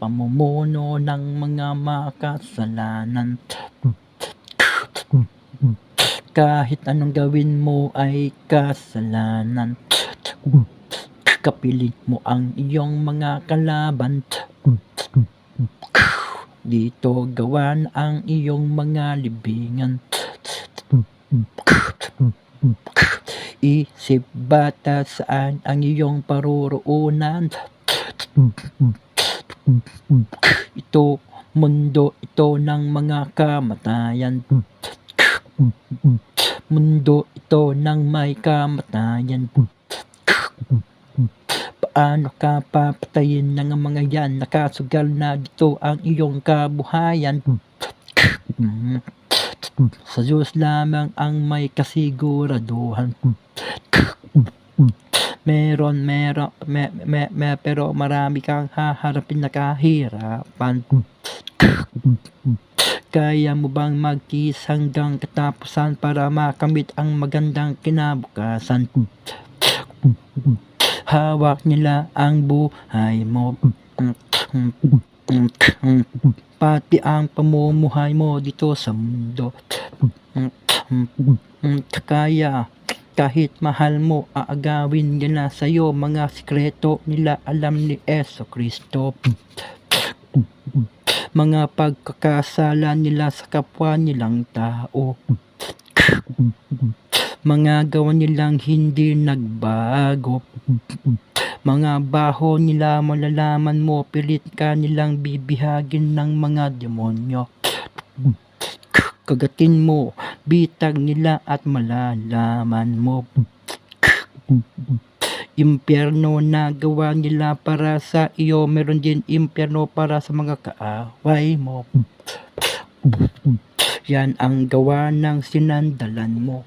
Pamumuno ng mga makasalanan. Kahit anong gawin mo ay kasalanan. Kapiling mo ang iyong mga kalaban. Dito gawan ang iyong mga libingan. Isip bata, saan ang iyong paruroonan? Ito, mundo ito ng mga kamatayan. Mundo ito ng may kamatayan. Paano ka papatayin ng mga yan? Nakasugal na dito ang iyong kabuhayan. Sa Diyos lamang ang may kasiguraduhan. Pero marami kang haharapin na kahirapan. Kaya mo bang magtiis hanggang katapusan para makamit ang magandang kinabukasan? Hawak nila ang buhay mo, pati ang pamumuhay mo dito sa mundo. Kaya kahit mahal mo, aagawin nila sa'yo mga sikreto nila alam ni Jesucristo. Mga pagkakasala nila sa kapwa nilang tao. Mga gawa nilang hindi nagbago. Mga baho nila malalaman mo, pilit ka nilang bibihagin ng mga demonyo. Kagatin mo, bitag nila at malalaman mo. Impyerno na gawa nila para sa iyo, meron din impyerno para sa mga kaaway mo. Yan ang gawa ng sinandalan mo.